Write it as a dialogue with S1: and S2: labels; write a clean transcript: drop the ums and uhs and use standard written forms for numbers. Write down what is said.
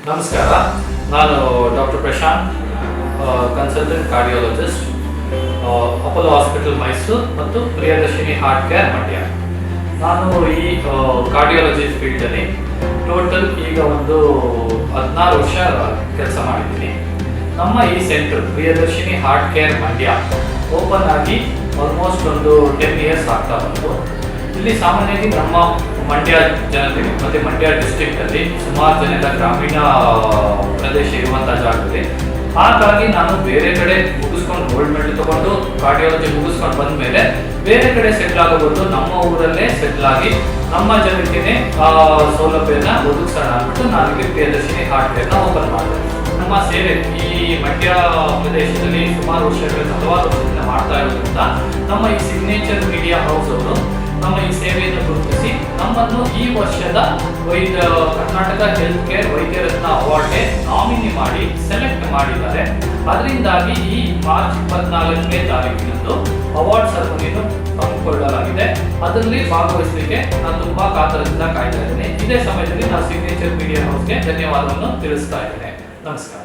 S1: ನಮಸ್ಕಾರ, ನಾನು doctor Prashant, consultant cardiologist, Apollo hospital Mysuru ಮತ್ತು ಪ್ರಿಯದರ್ಶಿನಿ ಹಾರ್ಟ್ ಕೇರ್ ಮಂಡ್ಯ. ನಾನು ಈ ಕಾರ್ಡಿಯಾಲಜಿ ಫೀಲ್ಡಲ್ಲಿ ಟೋಟಲ್ ಈಗ ಒಂದು 16 ವರ್ಷ ಕೆಲಸ ಮಾಡಿದ್ದೀನಿ. ನಮ್ಮ ಈ centre Priyadarshini heart care Mandya open ಆಗಿ ಆಲ್ಮೋಸ್ಟ್ ಒಂದು 10 ಇಯರ್ಸ್ ಆಗ್ತಾ ಬಂತು. ಇಲ್ಲಿ ಸಾಮಾನ್ಯವಾಗಿ ನಮ್ಮ ಮಂಡ್ಯ ಜನತೆಗೆ ಮತ್ತು ಮಂಡ್ಯ ಡಿಸ್ಟ್ರಿಕ್ಟಲ್ಲಿ ಸುಮಾರು ಜನರ ಗ್ರಾಮೀಣ ಪ್ರದೇಶ ಇರುವಂಥ ಜಾಗದಲ್ಲಿ, ಹಾಗಾಗಿ ನಾನು ಬೇರೆ ಕಡೆ ಮುಗಿಸ್ಕೊಂಡು ಗೋಲ್ಡ್ ಮೆಡಲ್ ತಗೊಂಡು ಕಾರ್ಡಿಯಾಲಜಿ ಮುಗಿಸ್ಕೊಂಡು ಬಂದ ಮೇಲೆ ಬೇರೆ ಕಡೆ ಸೆಟ್ಲ್ ಆಗೋದು ನಮ್ಮ ಊರಲ್ಲೇ ಸೆಟ್ಲ್ ಆಗಿ ನಮ್ಮ ಜನತೆಗೆ ಸೌಲಭ್ಯನ ಒದಗಿಸೋಣ ಅಂದ್ಬಿಟ್ಟು ನಾನು ಇಲ್ಲಿ ಪ್ರಿಯದರ್ಶಿನಿ ಹಾರ್ಟ್ ಕೇರ್ನ ಓಪನ್ ಮಾಡಿದೆ. ನಮ್ಮ ಸೇವೆ ಈ ಮಂಡ್ಯ ಪ್ರದೇಶದಲ್ಲಿ ಸುಮಾರು ವರ್ಷಗಳಿಂದ ಹಲವಾರು ವರ್ಷದಿಂದ ಮಾಡ್ತಾ ಇರೋದ್ರಿಂದ ನಮ್ಮ ಈ ಸಿಗ್ನೇಚರ್ ಮೀಡಿಯಾ ಹೌಸ್ ಅವರು ನಮ್ಮ ಈ ಸೇವೆಯನ್ನು ಗುರುತಿಸಿ ನಮ್ಮನ್ನು ಈ ವರ್ಷದ ಕರ್ನಾಟಕ ಹೆಲ್ತ್ ಕೇರ್ ವೈದ್ಯರತ್ನ ಅವಾರ್ಡ್ಗೆ ನಾಮಿನಿ ಮಾಡಿ ಸೆಲೆಕ್ಟ್ ಮಾಡಿದ್ದಾರೆ. ಅದರಿಂದಾಗಿ ಈ ಮಾರ್ಚ್ 24ನೇ ತಾರೀಕಿನಂದು ಅವಾರ್ಡ್ ಸೆರೆಮನಿಯನ್ನು ಹಮ್ಮಿಕೊಳ್ಳಲಾಗಿದೆ. ಅದರಲ್ಲಿ ಭಾಗವಹಿಸಲಿಕ್ಕೆ ನಾನು ತುಂಬಾ ಕಾತರದಿಂದ ಕಾಯ್ತಾ ಇದ್ದೇನೆ. ಇದೇ ಸಮಯದಲ್ಲಿ ನಾನು ಸಿಗ್ನೇಚರ್ ಮೀಡಿಯಾ ಹೌಸ್ಗೆ ಧನ್ಯವಾದವನ್ನು ತಿಳಿಸ್ತಾ ಇದ್ದೇನೆ. ನಮಸ್ಕಾರ.